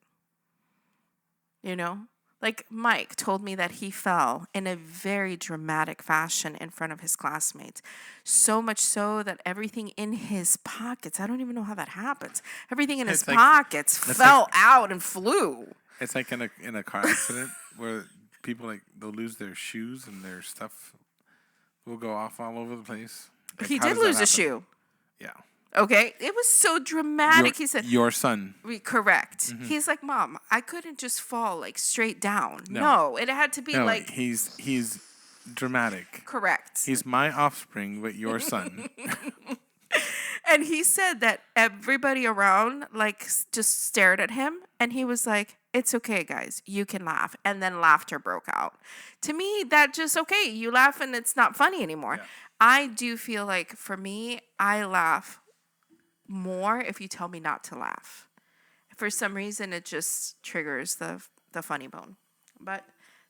Like Mike told me that he fell in a very dramatic fashion in front of his classmates. So much so that everything in his pockets, I don't even know how that happens. Everything in his pockets fell out and flew. It's like in a car accident where people they'll lose their shoes and their stuff will go off all over the place. He did lose a shoe. Yeah. Okay, it was so dramatic. He said, "Your son." Correct. Mm-hmm. He's like, "Mom, I couldn't just fall straight down. No, it had to be he's dramatic. Correct. He's my offspring, but your son." And he said that everybody around just stared at him, and he was like, "It's okay, guys, you can laugh." And then laughter broke out. To me, that just okay. You laugh, and it's not funny anymore. Yeah. I do feel like for me, I laugh more if you tell me not to laugh. For some reason, it just triggers the funny bone. But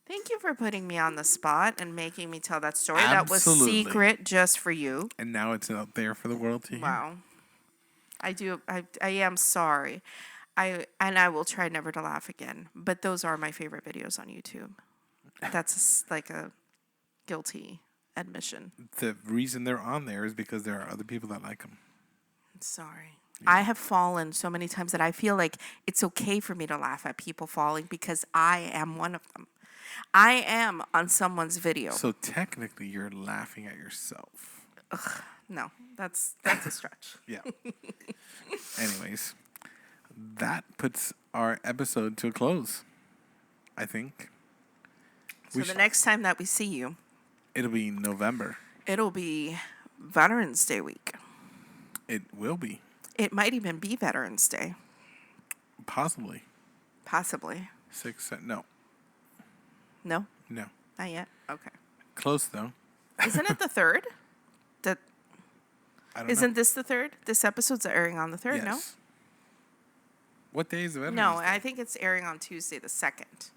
thank you for putting me on the spot and making me tell that story. Absolutely. That was secret just for you. And now it's out there for the world to hear. Wow. I am sorry. I will try never to laugh again. But those are my favorite videos on YouTube. That's like a guilty admission. The reason they're on there is because there are other people that like them. Sorry. Yeah. I have fallen so many times that I feel like it's okay for me to laugh at people falling because I am one of them. I am on someone's video. So technically you're laughing at yourself. Ugh, no, that's a stretch. Yeah. Anyways, that puts our episode to a close, I think. So the next time that we see you, it'll be November. It'll be Veterans Day week. It will be. It might even be Veterans Day. Possibly. 6, no. No? No. Not yet? Okay. Close, though. Isn't it the 3rd? Isn't this the 3rd? This episode's airing on the 3rd, yes. No? What day is the Veterans No, Day? I think it's airing on Tuesday the 2nd.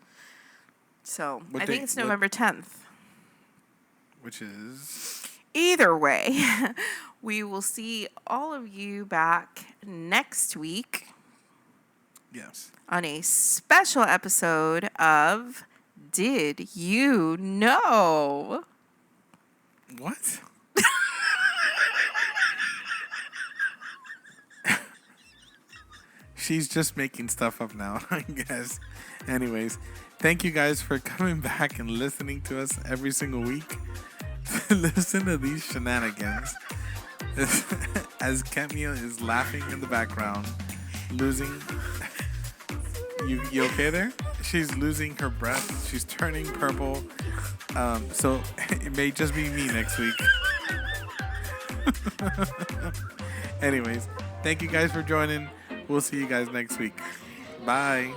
So, I think it's November 10th. Which is... Either way, we will see all of you back next week. Yes. On a special episode of Did You Know? What? She's just making stuff up now, I guess. Anyways, thank you guys for coming back and listening to us every single week. Listen to these shenanigans as Kemia is laughing in the background, losing. You okay there? She's losing her breath. She's turning purple. So it may just be me next week. Anyways, thank you guys for joining. We'll see you guys next week. Bye.